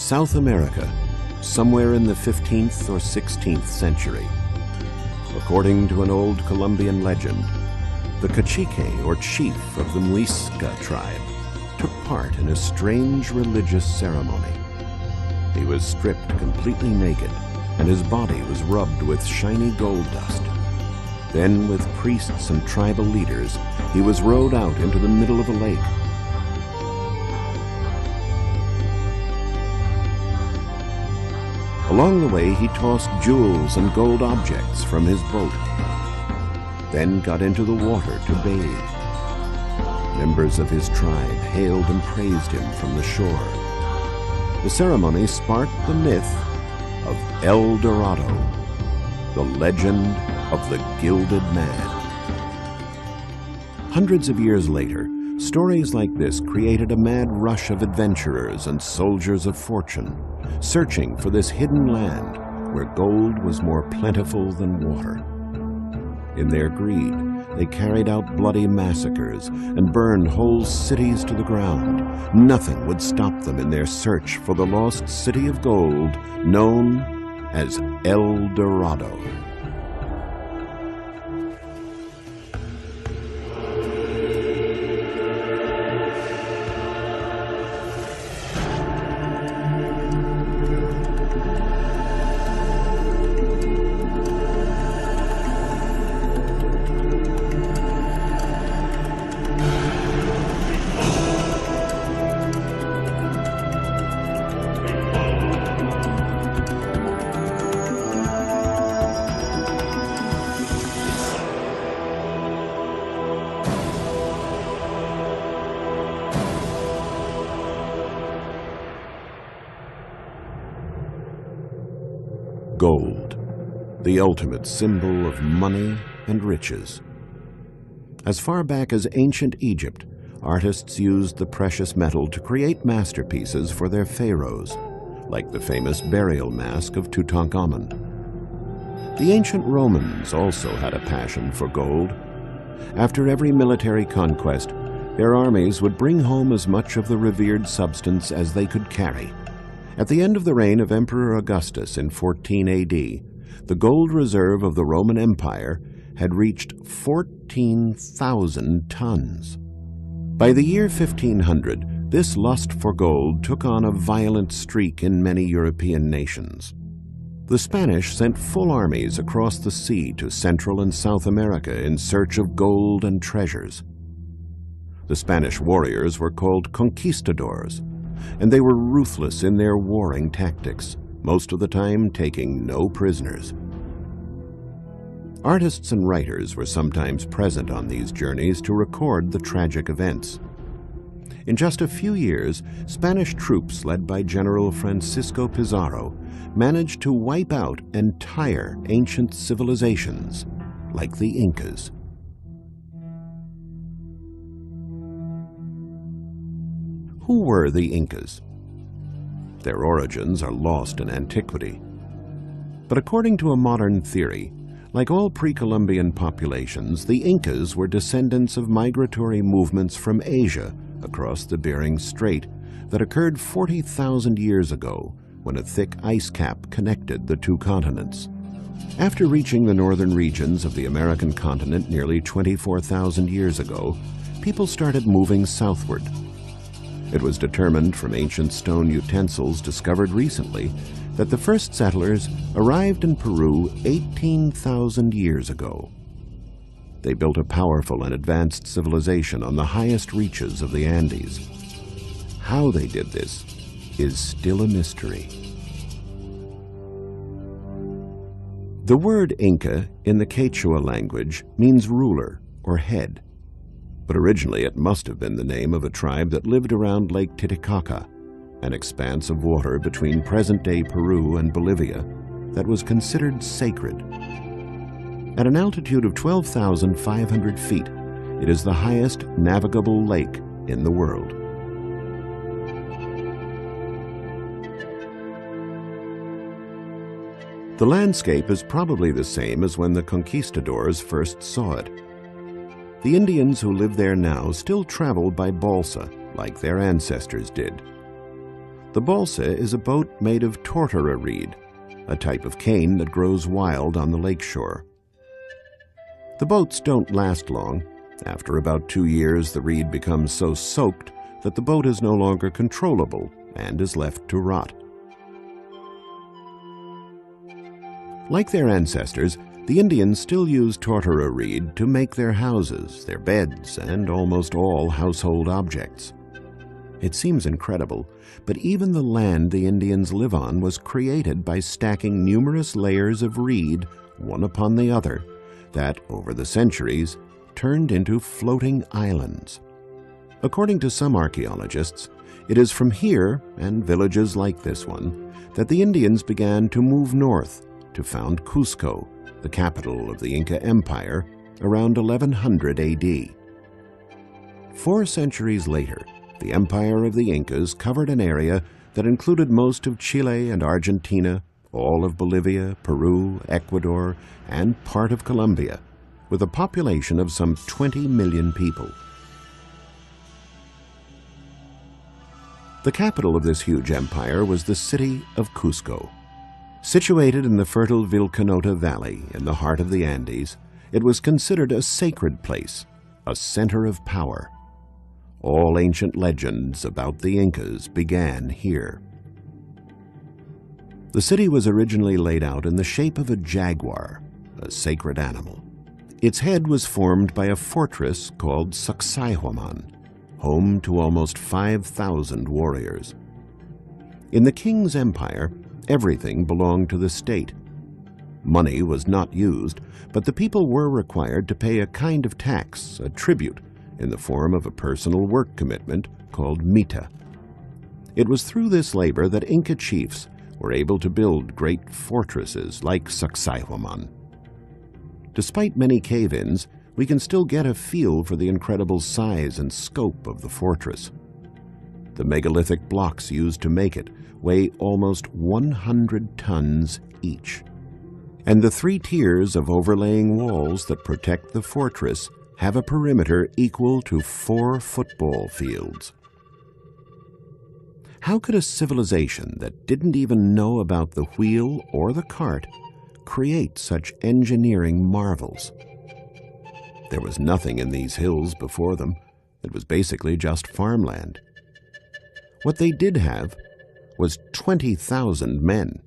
South America, somewhere in the 15th or 16th century. According to an old Colombian legend, the cacique, or chief of the Muisca tribe, took part in a strange religious ceremony. He was stripped completely naked, and his body was rubbed with shiny gold dust. Then, with priests and tribal leaders, he was rowed out into the middle of a lake. Along the way, he tossed jewels and gold objects from his boat, then got into the water to bathe. Members of his tribe hailed and praised him from the shore. The ceremony sparked the myth of El Dorado, the legend of the Gilded Man. Hundreds of years later, stories like this created a mad rush of adventurers and soldiers of fortune, searching for this hidden land where gold was more plentiful than water. In their greed, they carried out bloody massacres and burned whole cities to the ground. Nothing would stop them in their search for the lost city of gold known as El Dorado. Gold, the ultimate symbol of money and riches. As far back as ancient Egypt, artists used the precious metal to create masterpieces for their pharaohs, like the famous burial mask of Tutankhamun. The ancient Romans also had a passion for gold. After every military conquest, their armies would bring home as much of the revered substance as they could carry. At the end of the reign of Emperor Augustus in 14 AD, the gold reserve of the Roman Empire had reached 14,000 tons. By the year 1500, this lust for gold took on a violent streak in many European nations. The Spanish sent full armies across the sea to Central and South America in search of gold and treasures. The Spanish warriors were called conquistadors, and they were ruthless in their warring tactics, most of the time taking no prisoners. Artists and writers were sometimes present on these journeys to record the tragic events. In just a few years, Spanish troops led by General Francisco Pizarro managed to wipe out entire ancient civilizations, like the Incas. Who were the Incas? Their origins are lost in antiquity. But according to a modern theory, like all pre-Columbian populations, the Incas were descendants of migratory movements from Asia across the Bering Strait that occurred 40,000 years ago when a thick ice cap connected the two continents. After reaching the northern regions of the American continent nearly 24,000 years ago, people started moving southward. It was determined from ancient stone utensils discovered recently that the first settlers arrived in Peru 18,000 years ago. They built a powerful and advanced civilization on the highest reaches of the Andes. How they did this is still a mystery. The word Inca in the Quechua language means ruler or head. But originally it must have been the name of a tribe that lived around Lake Titicaca, an expanse of water between present-day Peru and Bolivia that was considered sacred. At an altitude of 12,500 feet, it is the highest navigable lake in the world. The landscape is probably the same as when the conquistadors first saw it. The Indians who live there now still travel by balsa, like their ancestors did. The balsa is a boat made of tortora reed, a type of cane that grows wild on the lakeshore. The boats don't last long. After about 2 years, the reed becomes so soaked that the boat is no longer controllable and is left to rot. Like their ancestors, the Indians still use tortora reed to make their houses, their beds, and almost all household objects. It seems incredible, but even the land the Indians live on was created by stacking numerous layers of reed, one upon the other, that, over the centuries, turned into floating islands. According to some archaeologists, it is from here, and villages like this one, that the Indians began to move north to found Cusco, the capital of the Inca Empire, around 1100 AD. 4 centuries later, the Empire of the Incas covered an area that included most of Chile and Argentina, all of Bolivia, Peru, Ecuador, and part of Colombia, with a population of some 20 million people. The capital of this huge empire was the city of Cusco. Situated in the fertile Vilcanota Valley in the heart of the Andes, it was considered a sacred place, a center of power. All ancient legends about the Incas began here. The city was originally laid out in the shape of a jaguar, a sacred animal. Its head was formed by a fortress called Sacsayhuaman, home to almost 5,000 warriors. In the king's empire, everything belonged to the state. Money was not used, but the people were required to pay a kind of tax, a tribute, in the form of a personal work commitment called mita. It was through this labor that Inca chiefs were able to build great fortresses like Sacsayhuaman. Despite many cave-ins, we can still get a feel for the incredible size and scope of the fortress. The megalithic blocks used to make it weigh almost 100 tons each. And the 3 tiers of overlaying walls that protect the fortress have a perimeter equal to 4 football fields. How could a civilization that didn't even know about the wheel or the cart create such engineering marvels? There was nothing in these hills before them. It was basically just farmland. What they did have was 20,000 men,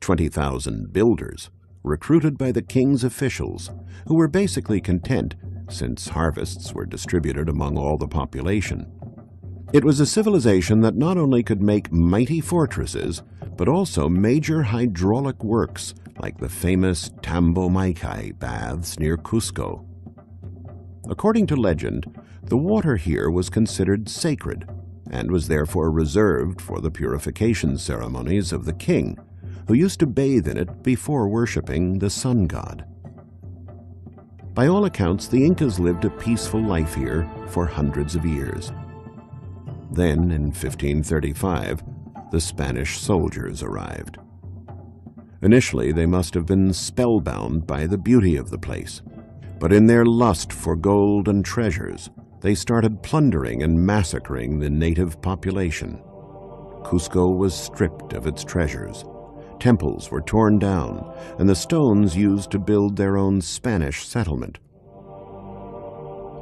20,000 builders, recruited by the king's officials, who were basically content since harvests were distributed among all the population. It was a civilization that not only could make mighty fortresses, but also major hydraulic works like the famous Tambomaicay baths near Cusco. According to legend, the water here was considered sacred and was therefore reserved for the purification ceremonies of the king, who used to bathe in it before worshipping the sun god. By all accounts, the Incas lived a peaceful life here for hundreds of years. Then, in 1535, the Spanish soldiers arrived. Initially, they must have been spellbound by the beauty of the place, but in their lust for gold and treasures, they started plundering and massacring the native population. Cusco was stripped of its treasures. Temples were torn down, and the stones used to build their own Spanish settlement.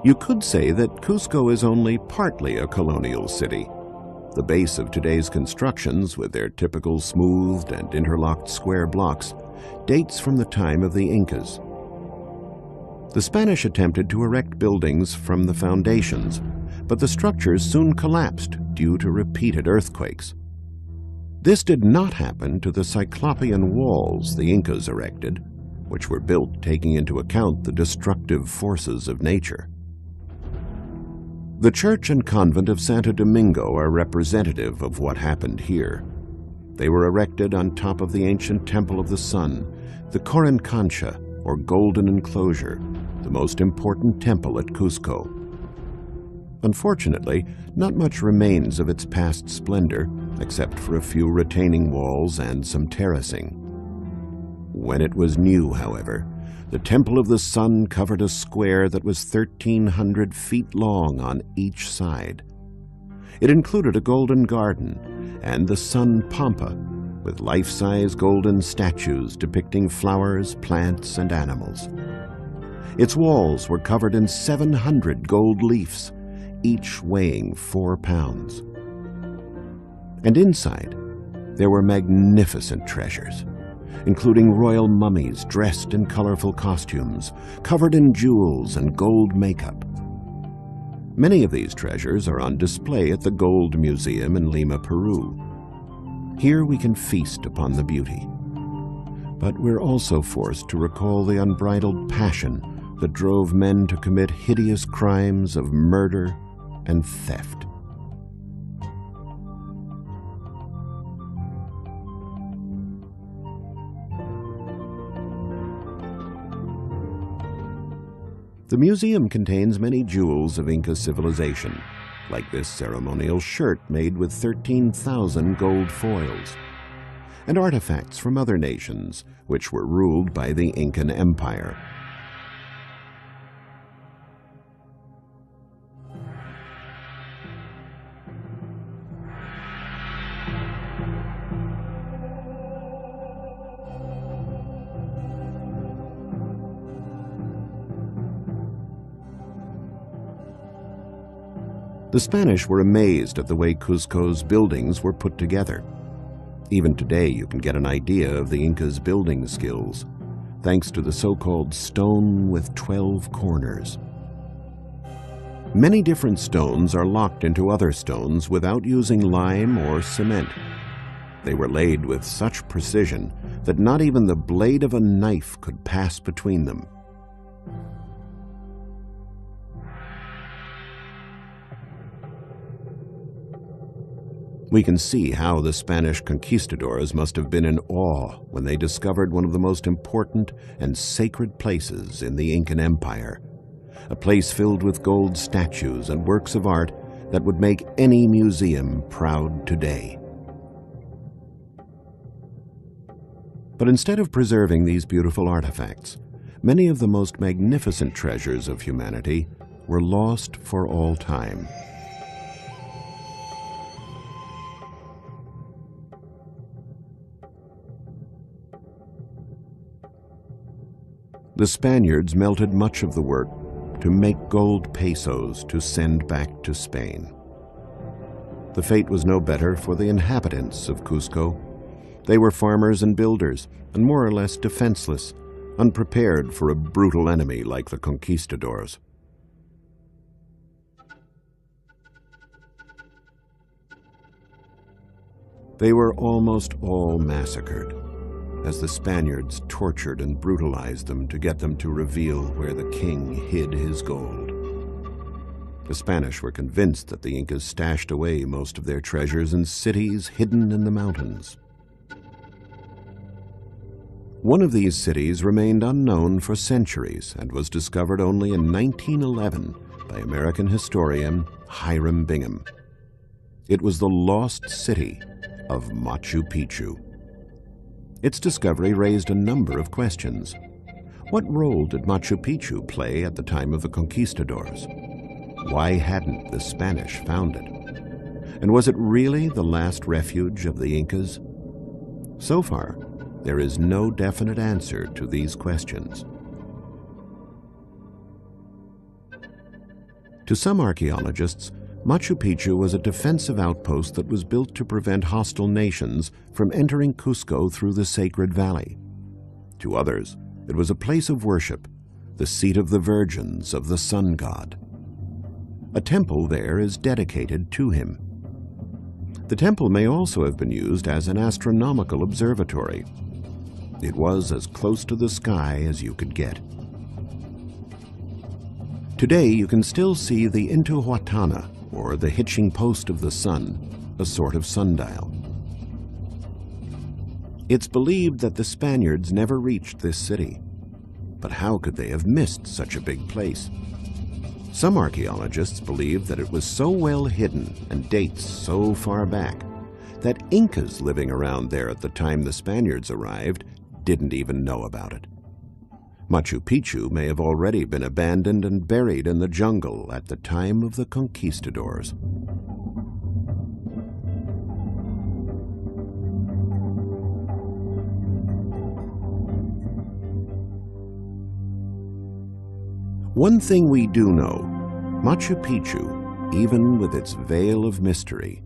You could say that Cusco is only partly a colonial city. The base of today's constructions, with their typical smoothed and interlocked square blocks, dates from the time of the Incas. The Spanish attempted to erect buildings from the foundations, but the structures soon collapsed due to repeated earthquakes. This did not happen to the Cyclopean walls the Incas erected, which were built taking into account the destructive forces of nature. The church and convent of Santo Domingo are representative of what happened here. They were erected on top of the ancient Temple of the Sun, the Corincancha, or Golden Enclosure, the most important temple at Cusco. Unfortunately, not much remains of its past splendor, except for a few retaining walls and some terracing. When it was new, however, the Temple of the Sun covered a square that was 1,300 feet long on each side. It included a golden garden and the sun Pampa, with life-size golden statues depicting flowers, plants, and animals. Its walls were covered in 700 gold leaves, each weighing 4 pounds. And inside, there were magnificent treasures, including royal mummies dressed in colorful costumes, covered in jewels and gold makeup. Many of these treasures are on display at the Gold Museum in Lima, Peru. Here we can feast upon the beauty. But we're also forced to recall the unbridled passion that drove men to commit hideous crimes of murder and theft. The museum contains many jewels of Inca civilization, like this ceremonial shirt made with 13,000 gold foils, and artifacts from other nations which were ruled by the Incan Empire. The Spanish were amazed at the way Cusco's buildings were put together. Even today, you can get an idea of the Incas' building skills, thanks to the so-called stone with 12 corners. Many different stones are locked into other stones without using lime or cement. They were laid with such precision that not even the blade of a knife could pass between them. We can see how the Spanish conquistadors must have been in awe when they discovered one of the most important and sacred places in the Incan Empire, a place filled with gold statues and works of art that would make any museum proud today. But instead of preserving these beautiful artifacts, many of the most magnificent treasures of humanity were lost for all time. The Spaniards melted much of the work to make gold pesos to send back to Spain. The fate was no better for the inhabitants of Cusco. They were farmers and builders, and more or less defenseless, unprepared for a brutal enemy like the conquistadors. They were almost all massacred, as the Spaniards tortured and brutalized them to get them to reveal where the king hid his gold. The Spanish were convinced that the Incas stashed away most of their treasures in cities hidden in the mountains. One of these cities remained unknown for centuries and was discovered only in 1911 by American historian Hiram Bingham. It was the lost city of Machu Picchu. Its discovery raised a number of questions. What role did Machu Picchu play at the time of the conquistadors? Why hadn't the Spanish found it? And was it really the last refuge of the Incas? So far, there is no definite answer to these questions. To some archaeologists, Machu Picchu was a defensive outpost that was built to prevent hostile nations from entering Cusco through the sacred valley. To others, it was a place of worship, the seat of the virgins of the sun god. A temple there is dedicated to him. The temple may also have been used as an astronomical observatory. It was as close to the sky as you could get. Today, you can still see the Intihuatana, or the hitching post of the sun, a sort of sundial. It's believed that the Spaniards never reached this city. But how could they have missed such a big place? Some archaeologists believe that it was so well hidden and dates so far back that Incas living around there at the time the Spaniards arrived didn't even know about it. Machu Picchu may have already been abandoned and buried in the jungle at the time of the conquistadors. One thing we do know, Machu Picchu, even with its veil of mystery,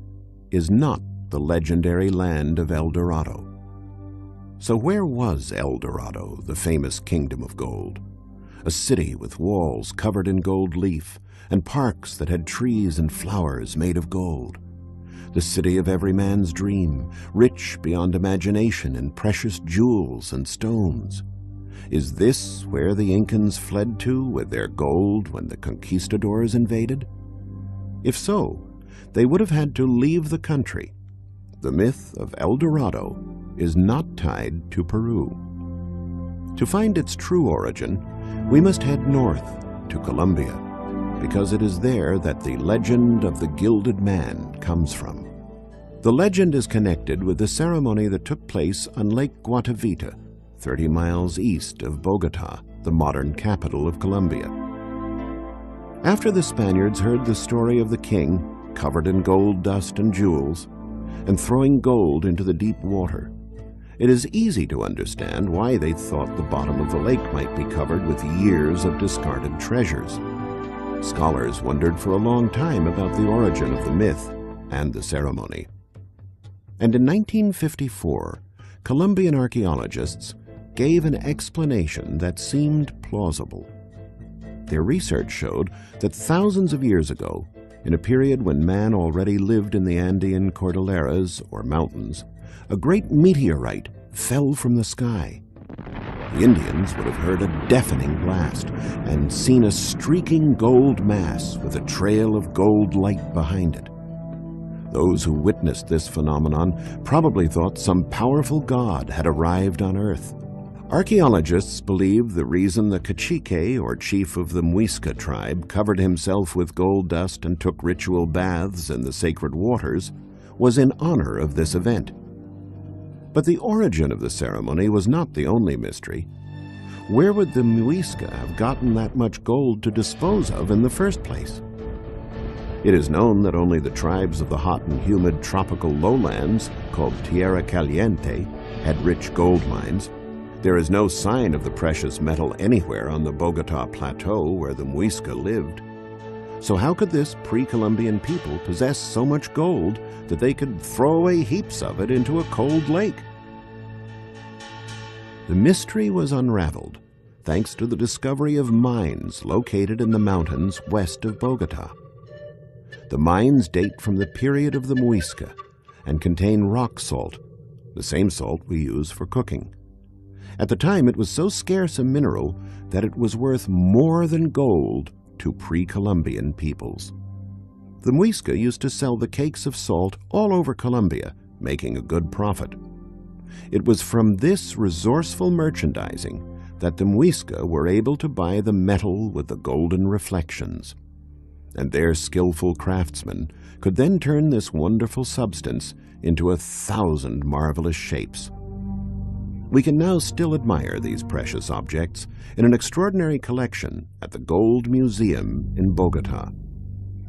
is not the legendary land of El Dorado. So where was El Dorado, the famous kingdom of gold? A city with walls covered in gold leaf and parks that had trees and flowers made of gold. The city of every man's dream, rich beyond imagination in precious jewels and stones. Is this where the Incans fled to with their gold when the conquistadors invaded? If so, they would have had to leave the country. The myth of El Dorado is not tied to Peru. To find its true origin, we must head north to Colombia, because it is there that the legend of the Gilded Man comes from. The legend is connected with the ceremony that took place on Lake Guatavita, 30 miles east of Bogota, the modern capital of Colombia. After the Spaniards heard the story of the king, covered in gold dust and jewels, and throwing gold into the deep water, it is easy to understand why they thought the bottom of the lake might be covered with years of discarded treasures. Scholars wondered for a long time about the origin of the myth and the ceremony. And in 1954, Colombian archaeologists gave an explanation that seemed plausible. Their research showed that thousands of years ago, in a period when man already lived in the Andean Cordilleras, or mountains, a great meteorite fell from the sky. The Indians would have heard a deafening blast and seen a streaking gold mass with a trail of gold light behind it. Those who witnessed this phenomenon probably thought some powerful god had arrived on Earth. Archaeologists believe the reason the cacique, or chief of the Muisca tribe, covered himself with gold dust and took ritual baths in the sacred waters was in honor of this event. But the origin of the ceremony was not the only mystery. Where would the Muisca have gotten that much gold to dispose of in the first place? It is known that only the tribes of the hot and humid tropical lowlands, called Tierra Caliente, had rich gold mines. There is no sign of the precious metal anywhere on the Bogota Plateau where the Muisca lived. So how could this pre-Columbian people possess so much gold that they could throw away heaps of it into a cold lake? The mystery was unraveled thanks to the discovery of mines located in the mountains west of Bogota. The mines date from the period of the Muisca and contain rock salt, the same salt we use for cooking. At the time, it was so scarce a mineral that it was worth more than gold to pre-Columbian peoples. The Muisca used to sell the cakes of salt all over Colombia, making a good profit. It was from this resourceful merchandising that the Muisca were able to buy the metal with the golden reflections. And their skillful craftsmen could then turn this wonderful substance into 1,000 marvelous shapes. We can now still admire these precious objects in an extraordinary collection at the Gold Museum in Bogota.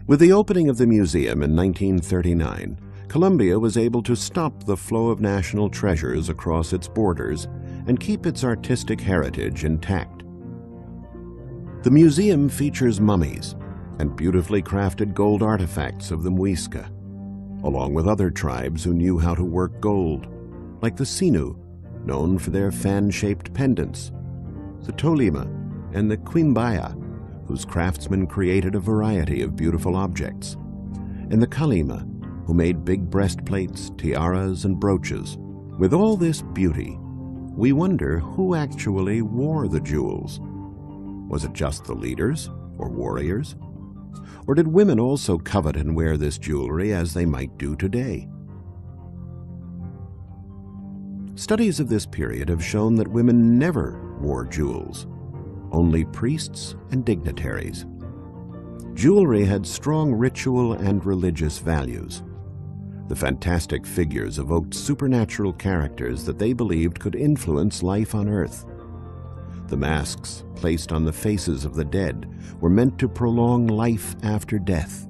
With the opening of the museum in 1939, Colombia was able to stop the flow of national treasures across its borders and keep its artistic heritage intact. The museum features mummies and beautifully crafted gold artifacts of the Muisca, along with other tribes who knew how to work gold, like the Sinu, known for their fan-shaped pendants, the Tolima and the Quimbaya, whose craftsmen created a variety of beautiful objects, and the Calima, who made big breastplates, tiaras, and brooches. With all this beauty, we wonder who actually wore the jewels. Was it just the leaders or warriors? Or did women also covet and wear this jewelry as they might do today? Studies of this period have shown that women never wore jewels, only priests and dignitaries. Jewelry had strong ritual and religious values. The fantastic figures evoked supernatural characters that they believed could influence life on Earth. The masks placed on the faces of the dead were meant to prolong life after death.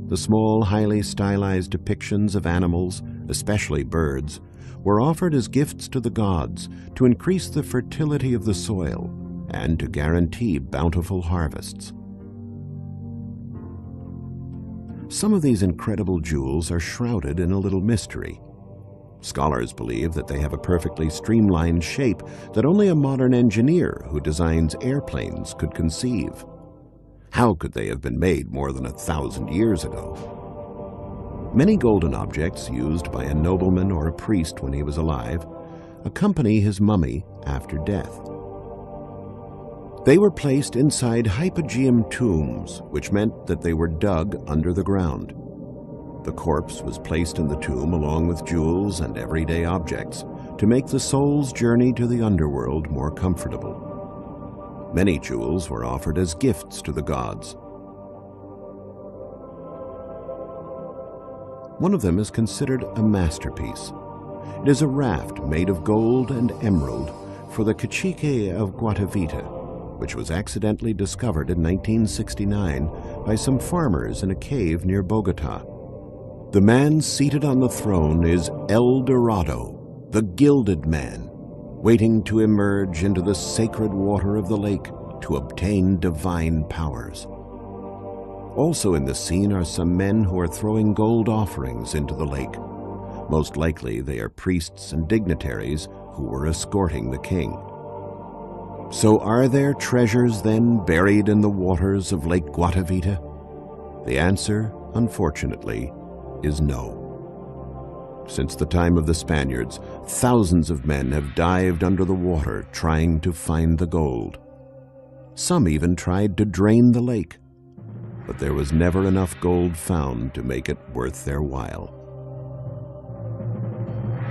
The small, highly stylized depictions of animals, especially birds, were offered as gifts to the gods to increase the fertility of the soil and to guarantee bountiful harvests. Some of these incredible jewels are shrouded in a little mystery. Scholars believe that they have a perfectly streamlined shape that only a modern engineer who designs airplanes could conceive. How could they have been made more than 1,000 years ago? Many golden objects used by a nobleman or a priest when he was alive accompany his mummy after death. They were placed inside hypogeum tombs, which meant that they were dug under the ground. The corpse was placed in the tomb along with jewels and everyday objects to make the soul's journey to the underworld more comfortable. Many jewels were offered as gifts to the gods. One of them is considered a masterpiece. It is a raft made of gold and emerald for the Cacique of Guatavita, which was accidentally discovered in 1969 by some farmers in a cave near Bogota. The man seated on the throne is El Dorado, the gilded man, waiting to emerge into the sacred water of the lake to obtain divine powers. Also in the scene are some men who are throwing gold offerings into the lake. Most likely they are priests and dignitaries who were escorting the king. So are there treasures then buried in the waters of Lake Guatavita? The answer, unfortunately, is no. Since the time of the Spaniards, thousands of men have dived under the water trying to find the gold. Some even tried to drain the lake, but there was never enough gold found to make it worth their while.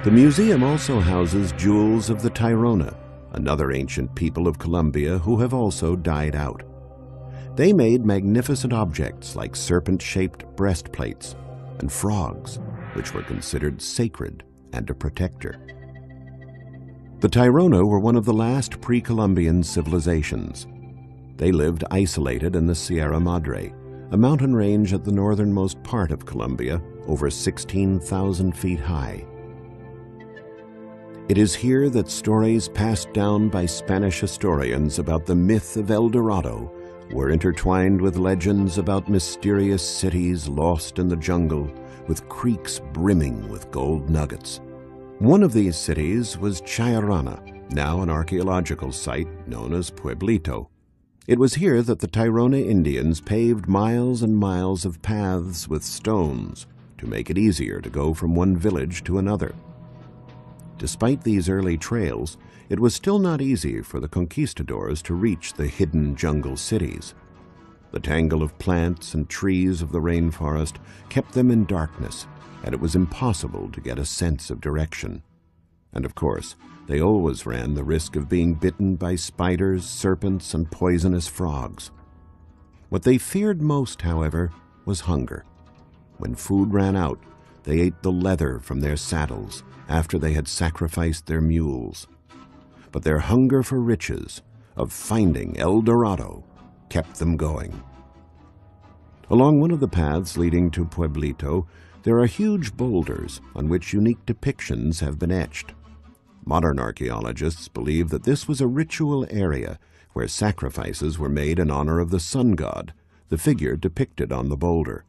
The museum also houses jewels of the Tairona, another ancient people of Colombia who have also died out. They made magnificent objects like serpent-shaped breastplates and frogs, which were considered sacred and a protector. The Tairona were one of the last pre-Columbian civilizations. They lived isolated in the Sierra Madre, a mountain range at the northernmost part of Colombia, over 16,000 feet high. It is here that stories passed down by Spanish historians about the myth of El Dorado were intertwined with legends about mysterious cities lost in the jungle, with creeks brimming with gold nuggets. One of these cities was Chayarana, now an archaeological site known as Pueblito. It was here that the Tairona Indians paved miles and miles of paths with stones to make it easier to go from one village to another. Despite these early trails, it was still not easy for the conquistadors to reach the hidden jungle cities. The tangle of plants and trees of the rainforest kept them in darkness, and it was impossible to get a sense of direction. And of course, they always ran the risk of being bitten by spiders, serpents, and poisonous frogs. What they feared most, however, was hunger. When food ran out, they ate the leather from their saddles after they had sacrificed their mules. But their hunger for riches, of finding El Dorado, kept them going. Along one of the paths leading to Pueblito, there are huge boulders on which unique depictions have been etched. Modern archaeologists believe that this was a ritual area where sacrifices were made in honor of the sun god, the figure depicted on the boulder.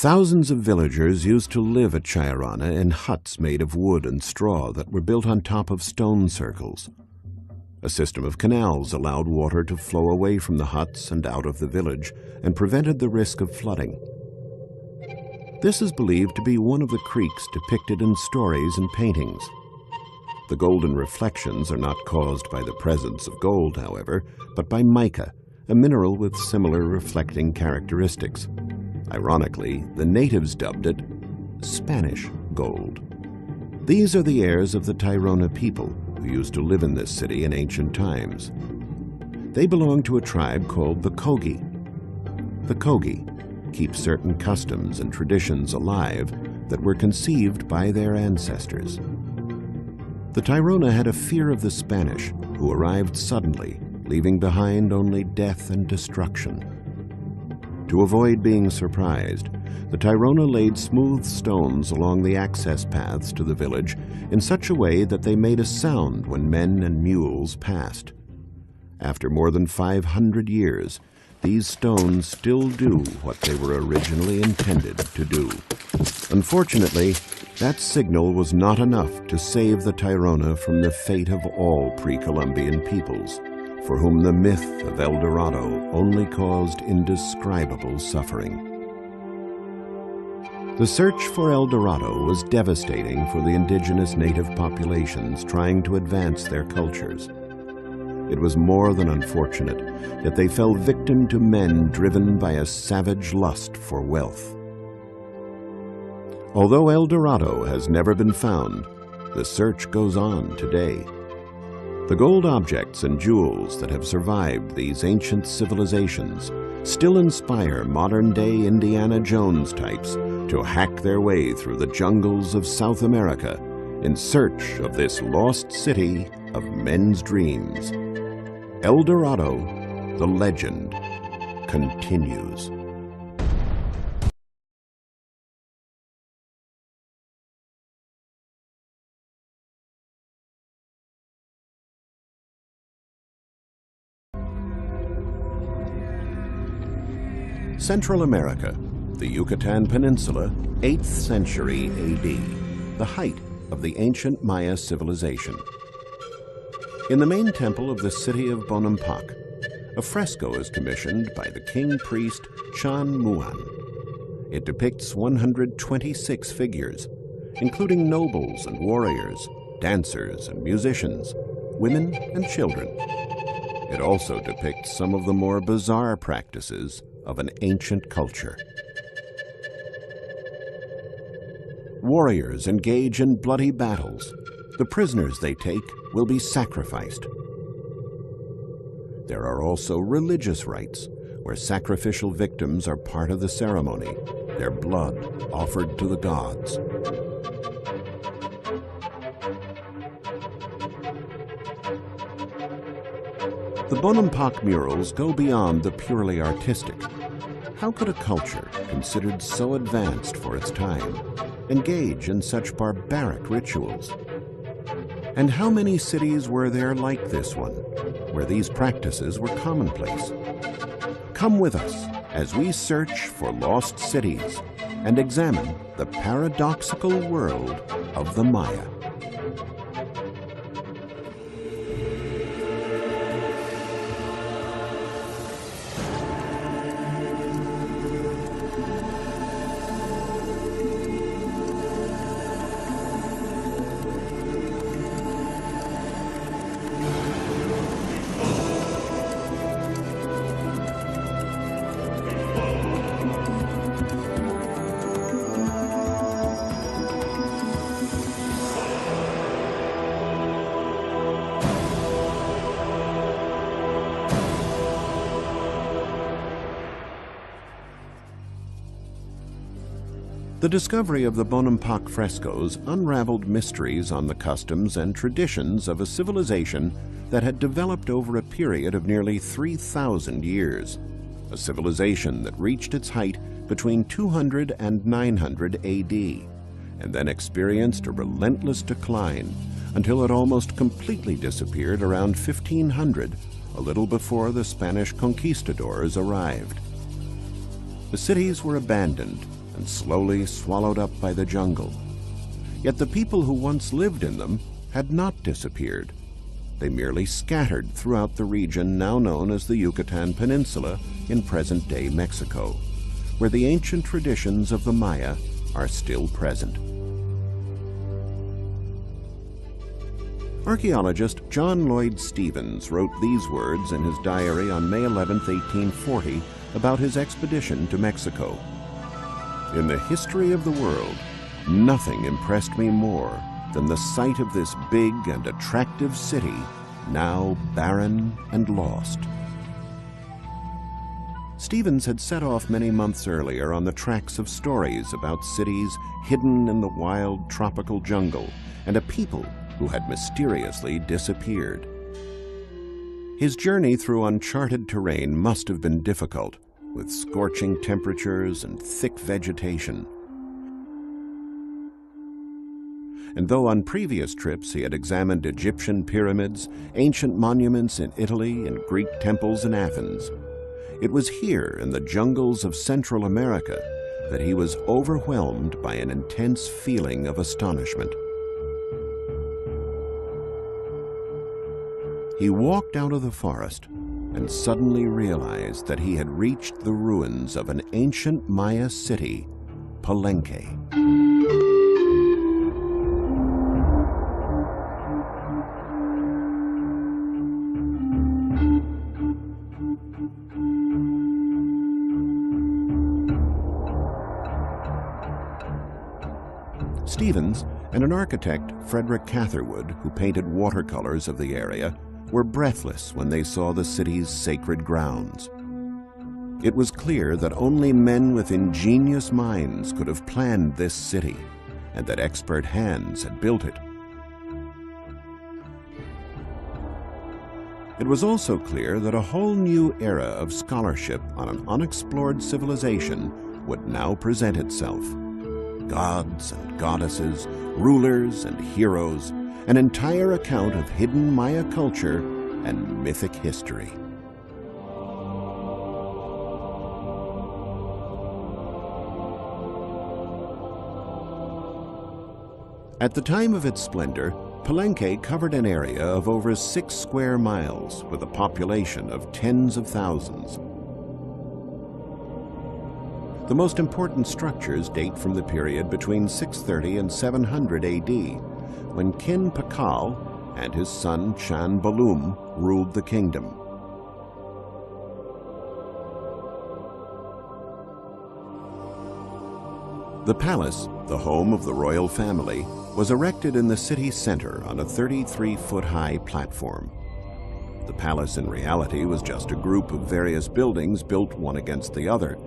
Thousands of villagers used to live at Chayarana in huts made of wood and straw that were built on top of stone circles. A system of canals allowed water to flow away from the huts and out of the village and prevented the risk of flooding. This is believed to be one of the creeks depicted in stories and paintings. The golden reflections are not caused by the presence of gold, however, but by mica, a mineral with similar reflecting characteristics. Ironically, the natives dubbed it Spanish gold. These are the heirs of the Tairona people who used to live in this city in ancient times. They belong to a tribe called the Kogi. The Kogi keep certain customs and traditions alive that were conceived by their ancestors. The Tairona had a fear of the Spanish, who arrived suddenly, leaving behind only death and destruction. To avoid being surprised, the Tairona laid smooth stones along the access paths to the village in such a way that they made a sound when men and mules passed. After more than 500 years, these stones still do what they were originally intended to do. Unfortunately, that signal was not enough to save the Tairona from the fate of all pre-Columbian peoples, for whom the myth of El Dorado only caused indescribable suffering. The search for El Dorado was devastating for the indigenous native populations trying to advance their cultures. It was more than unfortunate that they fell victim to men driven by a savage lust for wealth. Although El Dorado has never been found, the search goes on today. The gold objects and jewels that have survived these ancient civilizations still inspire modern-day Indiana Jones types to hack their way through the jungles of South America in search of this lost city of men's dreams. El Dorado, the legend, continues. Central America, the Yucatan Peninsula, 8th century AD, the height of the ancient Maya civilization. In the main temple of the city of Bonampak, a fresco is commissioned by the king priest Chan Muan. It depicts 126 figures, including nobles and warriors, dancers and musicians, women and children. It also depicts some of the more bizarre practices of an ancient culture. Warriors engage in bloody battles. The prisoners they take will be sacrificed. There are also religious rites, where sacrificial victims are part of the ceremony, their blood offered to the gods. The Bonampak murals go beyond the purely artistic. How could a culture, considered so advanced for its time, engage in such barbaric rituals? And how many cities were there like this one, where these practices were commonplace? Come with us as we search for lost cities and examine the paradoxical world of the Maya. The discovery of the Bonampak frescoes unraveled mysteries on the customs and traditions of a civilization that had developed over a period of nearly 3,000 years, a civilization that reached its height between 200 and 900 AD, and then experienced a relentless decline until it almost completely disappeared around 1500, a little before the Spanish conquistadors arrived. The cities were abandoned and slowly swallowed up by the jungle. Yet the people who once lived in them had not disappeared. They merely scattered throughout the region now known as the Yucatan Peninsula in present-day Mexico, where the ancient traditions of the Maya are still present. Archaeologist John Lloyd Stephens wrote these words in his diary on May 11, 1840, about his expedition to Mexico. In the history of the world, nothing impressed me more than the sight of this big and attractive city, now barren and lost. Stephens had set off many months earlier on the tracks of stories about cities hidden in the wild tropical jungle and a people who had mysteriously disappeared. His journey through uncharted terrain must have been difficult, with scorching temperatures and thick vegetation. And though on previous trips he had examined Egyptian pyramids, ancient monuments in Italy, and Greek temples in Athens, it was here in the jungles of Central America that he was overwhelmed by an intense feeling of astonishment. He walked out of the forest and suddenly realized that he had reached the ruins of an ancient Maya city, Palenque. Stevens and an architect, Frederick Catherwood, who painted watercolors of the area, were breathless when they saw the city's sacred grounds. It was clear that only men with ingenious minds could have planned this city, and that expert hands had built it. It was also clear that a whole new era of scholarship on an unexplored civilization would now present itself. Gods and goddesses, rulers and heroes, an entire account of hidden Maya culture and mythic history. At the time of its splendor, Palenque covered an area of over 6 square miles with a population of tens of thousands. The most important structures date from the period between 630 and 700 AD, when Kin Pakal and his son Chan Balum ruled the kingdom. The palace, the home of the royal family, was erected in the city center on a 33-foot-high platform. The palace in reality was just a group of various buildings built one against the other,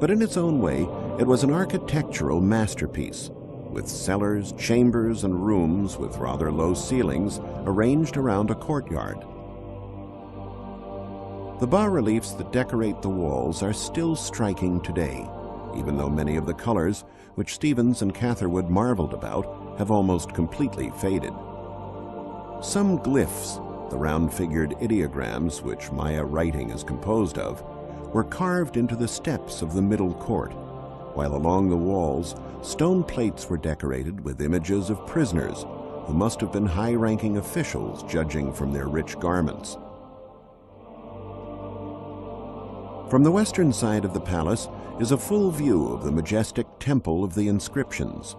but in its own way, it was an architectural masterpiece, with cellars, chambers, and rooms with rather low ceilings arranged around a courtyard. The bas-reliefs that decorate the walls are still striking today, even though many of the colors, which Stevens and Catherwood marveled about, have almost completely faded. Some glyphs, the round-figured ideograms which Maya writing is composed of, were carved into the steps of the middle court, while along the walls, stone plates were decorated with images of prisoners who must have been high-ranking officials judging from their rich garments. From the western side of the palace is a full view of the majestic Temple of the Inscriptions.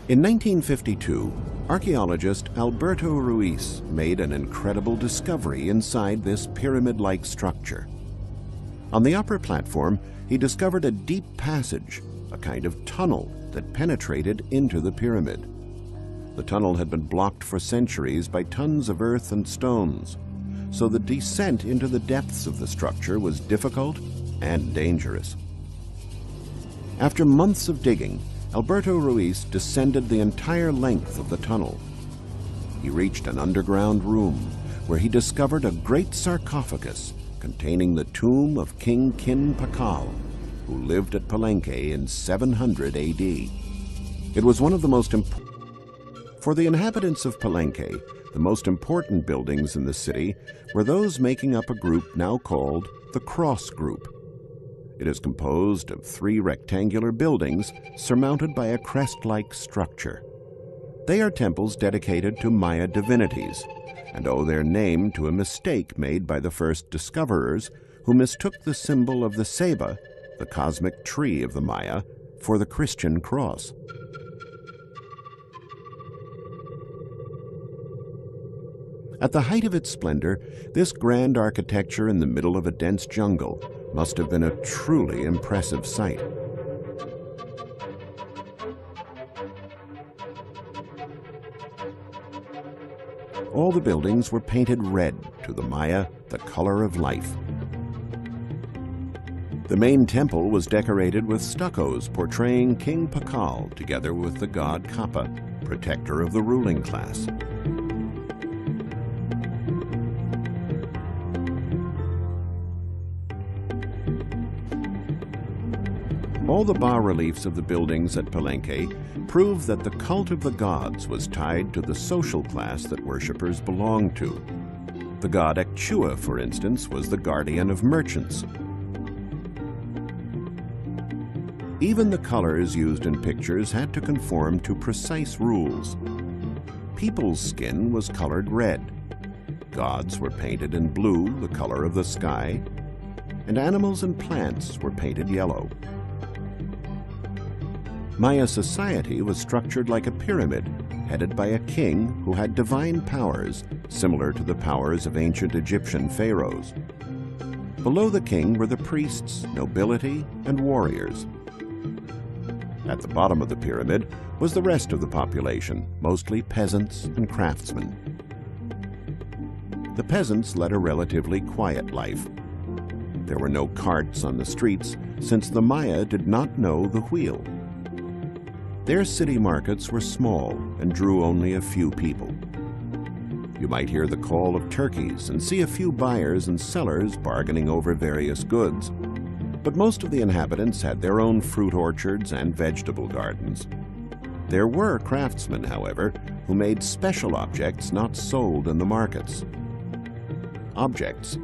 In 1952, archaeologist Alberto Ruiz made an incredible discovery inside this pyramid-like structure. On the upper platform, he discovered a deep passage, a kind of tunnel that penetrated into the pyramid. The tunnel had been blocked for centuries by tons of earth and stones, so the descent into the depths of the structure was difficult and dangerous. After months of digging, Alberto Ruiz descended the entire length of the tunnel. He reached an underground room where he discovered a great sarcophagus containing the tomb of King Kin Pakal, who lived at Palenque in 700 AD. It was one of the most important. For the inhabitants of Palenque, the most important buildings in the city were those making up a group now called the Cross Group. It is composed of 3 rectangular buildings surmounted by a crest-like structure. They are temples dedicated to Maya divinities and owe their name to a mistake made by the first discoverers who mistook the symbol of the ceiba, the cosmic tree of the Maya, for the Christian cross. At the height of its splendor, this grand architecture in the middle of a dense jungle must have been a truly impressive sight. All the buildings were painted red, to the Maya, the color of life. The main temple was decorated with stuccos portraying King Pakal together with the god Kappa, protector of the ruling class. All the bas-reliefs of the buildings at Palenque prove that the cult of the gods was tied to the social class that worshippers belonged to. The god Ekchua, for instance, was the guardian of merchants. Even the colors used in pictures had to conform to precise rules. People's skin was colored red. Gods were painted in blue, the color of the sky, and animals and plants were painted yellow. Maya society was structured like a pyramid, headed by a king who had divine powers, similar to the powers of ancient Egyptian pharaohs. Below the king were the priests, nobility, and warriors. At the bottom of the pyramid was the rest of the population, mostly peasants and craftsmen. The peasants led a relatively quiet life. There were no carts on the streets, since the Maya did not know the wheel. Their city markets were small and drew only a few people. You might hear the call of turkeys and see a few buyers and sellers bargaining over various goods. But most of the inhabitants had their own fruit orchards and vegetable gardens. There were craftsmen, however, who made special objects not sold in the markets. Objects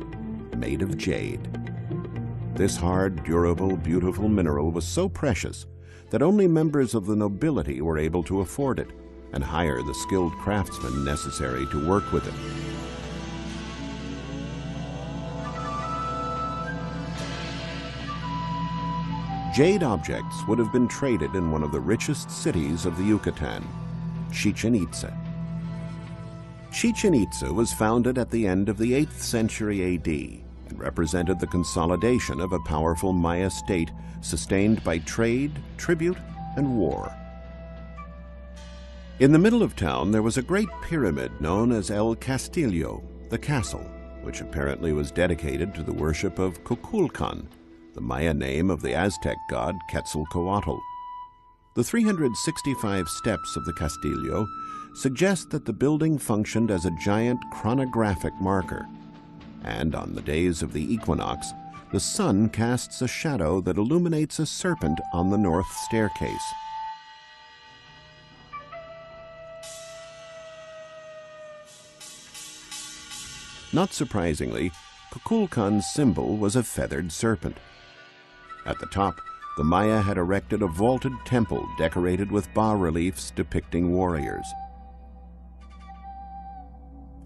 made of jade. This hard, durable, beautiful mineral was so precious that only members of the nobility were able to afford it and hire the skilled craftsmen necessary to work with it. Jade objects would have been traded in one of the richest cities of the Yucatan, Chichen Itza. Chichen Itza was founded at the end of the 8th century AD and represented the consolidation of a powerful Maya state sustained by trade, tribute, and war. In the middle of town there was a great pyramid known as El Castillo, the castle, which apparently was dedicated to the worship of Kukulkan, the Maya name of the Aztec god Quetzalcoatl. The 365 steps of the Castillo suggest that the building functioned as a giant chronographic marker, and on the days of the equinox, the sun casts a shadow that illuminates a serpent on the north staircase. Not surprisingly, Kukulkan's symbol was a feathered serpent. At the top, the Maya had erected a vaulted temple decorated with bas-reliefs depicting warriors.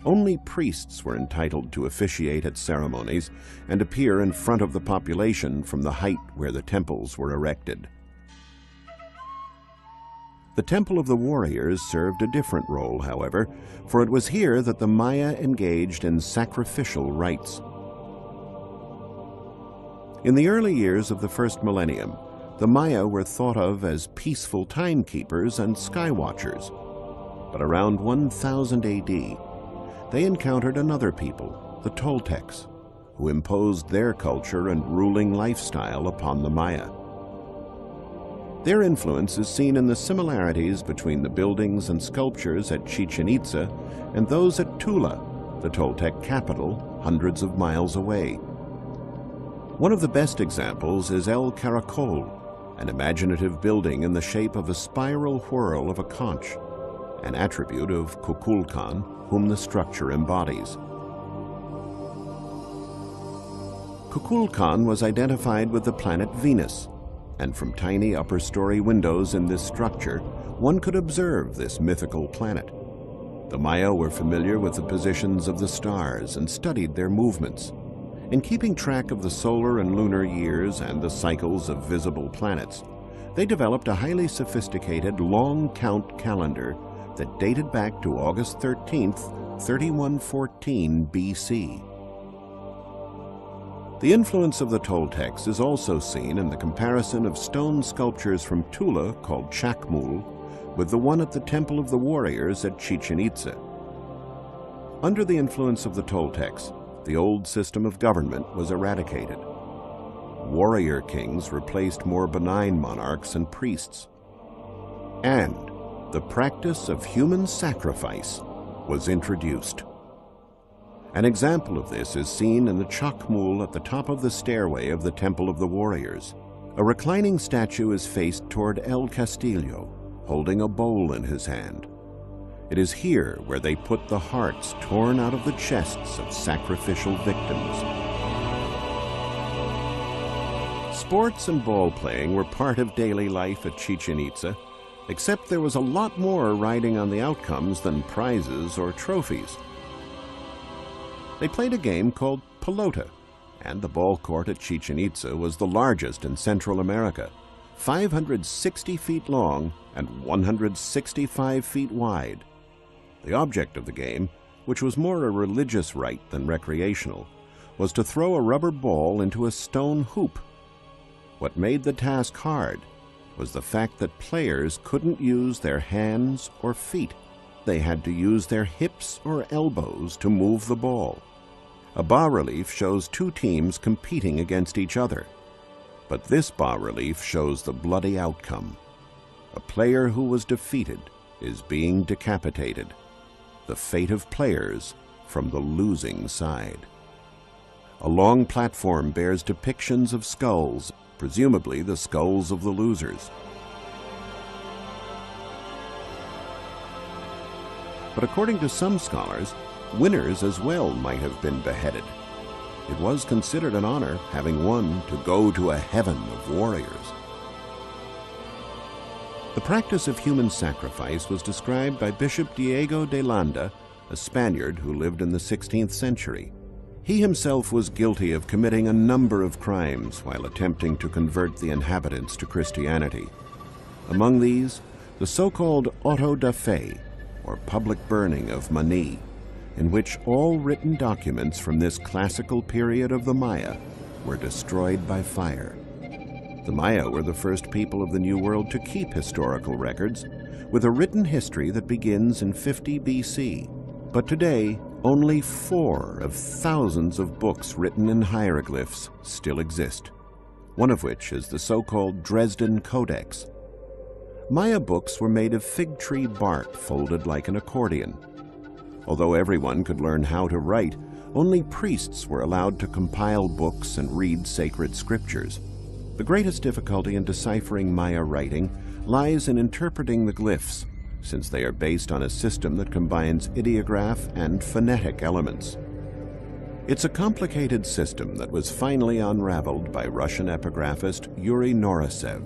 Only priests were entitled to officiate at ceremonies and appear in front of the population from the height where the temples were erected. The Temple of the Warriors served a different role, however, for it was here that the Maya engaged in sacrificial rites. In the early years of the first millennium, the Maya were thought of as peaceful timekeepers and skywatchers. But around 1000 AD, they encountered another people, the Toltecs, who imposed their culture and ruling lifestyle upon the Maya. Their influence is seen in the similarities between the buildings and sculptures at Chichen Itza and those at Tula, the Toltec capital, hundreds of miles away. One of the best examples is El Caracol, an imaginative building in the shape of a spiral whirl of a conch, an attribute of Kukulkan, whom the structure embodies. Kukulkan was identified with the planet Venus, and from tiny upper-story windows in this structure, one could observe this mythical planet. The Maya were familiar with the positions of the stars and studied their movements. In keeping track of the solar and lunar years and the cycles of visible planets, they developed a highly sophisticated long-count calendar that dated back to August 13th, 3114 BC. The influence of the Toltecs is also seen in the comparison of stone sculptures from Tula called Chacmul with the one at the Temple of the Warriors at Chichen Itza. Under the influence of the Toltecs, the old system of government was eradicated. Warrior kings replaced more benign monarchs and priests. And the practice of human sacrifice was introduced. An example of this is seen in the Chacmul at the top of the stairway of the Temple of the Warriors, A reclining statue is faced toward El Castillo, holding a bowl in his hand. It is here where they put the hearts torn out of the chests of sacrificial victims. Sports and ball playing were part of daily life at Chichen Itza, except there was a lot more riding on the outcomes than prizes or trophies. They played a game called pelota, and the ball court at Chichen Itza was the largest in Central America, 560 feet long and 165 feet wide. The object of the game, which was more a religious rite than recreational, was to throw a rubber ball into a stone hoop. What made the task hard was the fact that players couldn't use their hands or feet. They had to use their hips or elbows to move the ball. A bas-relief shows two teams competing against each other. But this bas-relief shows the bloody outcome. A player who was defeated is being decapitated. The fate of players from the losing side. A long platform bears depictions of skulls, presumably the skulls of the losers. But according to some scholars, winners as well might have been beheaded. It was considered an honor, having won, to go to a heaven of warriors. The practice of human sacrifice was described by Bishop Diego de Landa, a Spaniard who lived in the 16th century. He himself was guilty of committing a number of crimes while attempting to convert the inhabitants to Christianity. Among these, the so-called auto da fe, or public burning of Mani, in which all written documents from this classical period of the Maya were destroyed by fire. The Maya were the first people of the New World to keep historical records, with a written history that begins in 50 BC. But today, only 4 of thousands of books written in hieroglyphs still exist, one of which is the so-called Dresden Codex. Maya books were made of fig tree bark folded like an accordion. Although everyone could learn how to write, only priests were allowed to compile books and read sacred scriptures. The greatest difficulty in deciphering Maya writing lies in interpreting the glyphs, since they are based on a system that combines ideograph and phonetic elements. It's a complicated system that was finally unraveled by Russian epigraphist Yuri Norosev,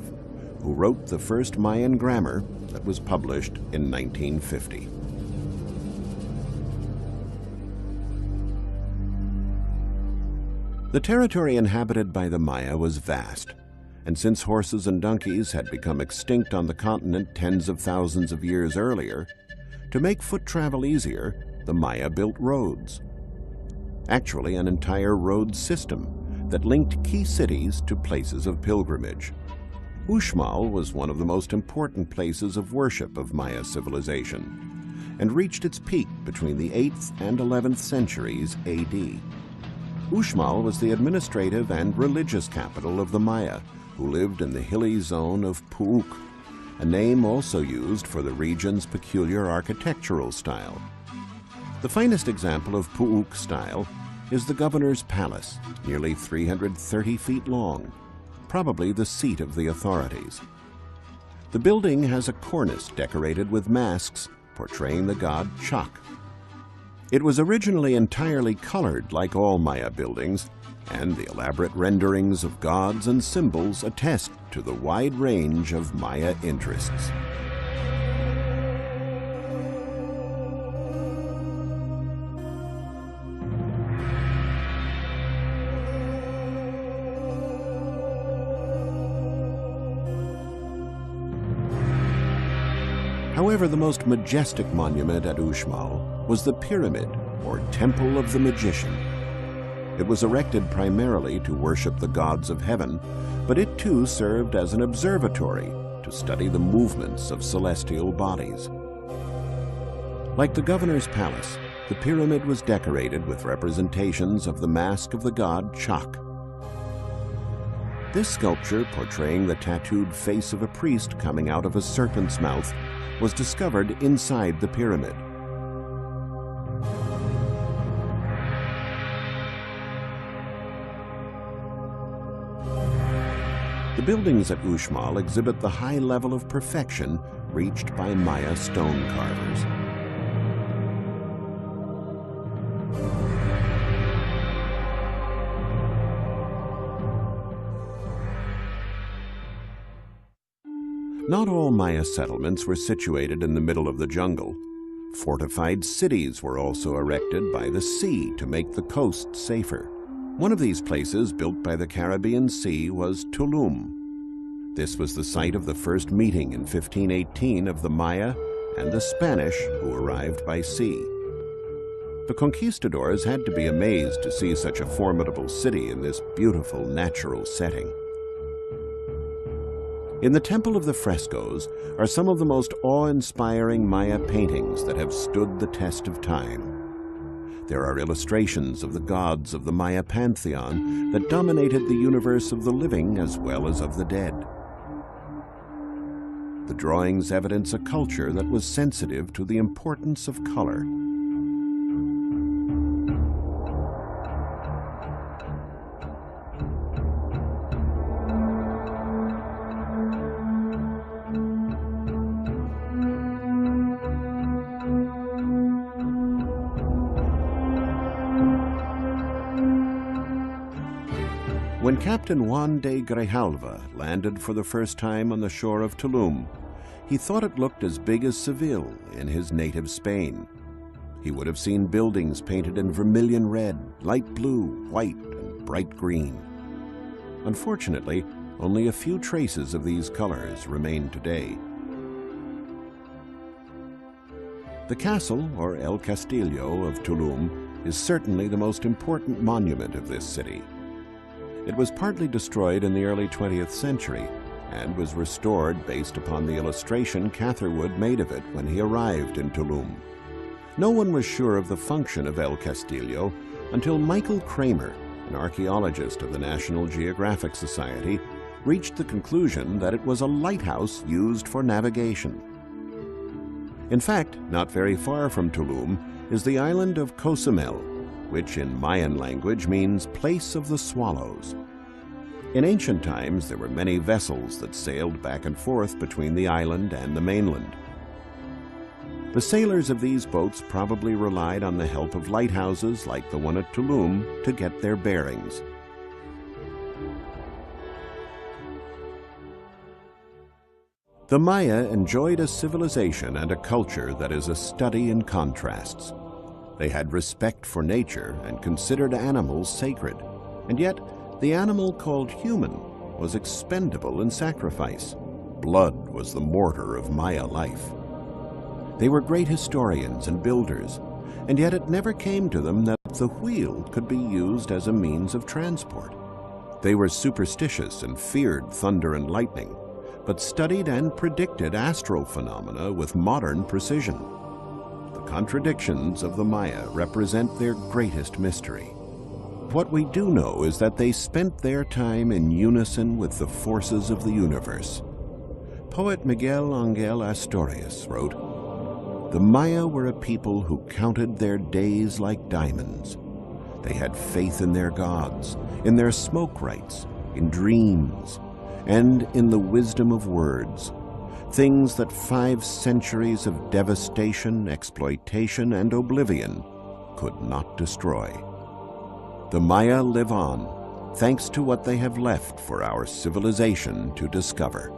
who wrote the first Mayan grammar that was published in 1950. The territory inhabited by the Maya was vast, and since horses and donkeys had become extinct on the continent tens of thousands of years earlier, to make foot travel easier, the Maya built roads. Actually, an entire road system that linked key cities to places of pilgrimage. Uxmal was one of the most important places of worship of Maya civilization, and reached its peak between the 8th and 11th centuries AD. Uxmal was the administrative and religious capital of the Maya, who lived in the hilly zone of Puuc, a name also used for the region's peculiar architectural style. The finest example of Puuc style is the governor's palace, nearly 330 feet long, probably the seat of the authorities. The building has a cornice decorated with masks portraying the god Chak. It was originally entirely colored like all Maya buildings, and the elaborate renderings of gods and symbols attest to the wide range of Maya interests. However, the most majestic monument at Uxmal was the pyramid, or Temple of the Magician. It was erected primarily to worship the gods of heaven, but it too served as an observatory to study the movements of celestial bodies. Like the governor's palace, the pyramid was decorated with representations of the mask of the god Chak. This sculpture, portraying the tattooed face of a priest coming out of a serpent's mouth, was discovered inside the pyramid. The buildings at Uxmal exhibit the high level of perfection reached by Maya stone carvers. Not all Maya settlements were situated in the middle of the jungle. Fortified cities were also erected by the sea to make the coast safer. One of these places, built by the Caribbean Sea, was Tulum. This was the site of the first meeting in 1518 of the Maya and the Spanish who arrived by sea. The conquistadors had to be amazed to see such a formidable city in this beautiful natural setting. In the Temple of the Frescoes are some of the most awe-inspiring Maya paintings that have stood the test of time. There are illustrations of the gods of the Maya pantheon that dominated the universe of the living as well as of the dead. The drawings evidence a culture that was sensitive to the importance of color. When Captain Juan de Grijalva landed for the first time on the shore of Tulum, he thought it looked as big as Seville in his native Spain. He would have seen buildings painted in vermilion red, light blue, white, and bright green. Unfortunately, only a few traces of these colors remain today. The castle, or El Castillo, of Tulum is certainly the most important monument of this city. It was partly destroyed in the early 20th century and was restored based upon the illustration Catherwood made of it when he arrived in Tulum. No one was sure of the function of El Castillo until Michael Kramer, an archaeologist of the National Geographic Society, reached the conclusion that it was a lighthouse used for navigation. In fact, not very far from Tulum is the island of Cozumel, which in Mayan language means place of the swallows. In ancient times, there were many vessels that sailed back and forth between the island and the mainland. The sailors of these boats probably relied on the help of lighthouses like the one at Tulum to get their bearings. The Maya enjoyed a civilization and a culture that is a study in contrasts. They had respect for nature and considered animals sacred, and yet the animal called human was expendable in sacrifice. Blood was the mortar of Maya life. They were great historians and builders, and yet it never came to them that the wheel could be used as a means of transport. They were superstitious and feared thunder and lightning, but studied and predicted astral phenomena with modern precision. The contradictions of the Maya represent their greatest mystery. What we do know is that they spent their time in unison with the forces of the universe. Poet Miguel Ángel Asturias wrote, "The Maya were a people who counted their days like diamonds. They had faith in their gods, in their smoke rites, in dreams, and in the wisdom of words. Things that 5 centuries of devastation, exploitation, and oblivion could not destroy. The Maya live on, thanks to what they have left for our civilization to discover."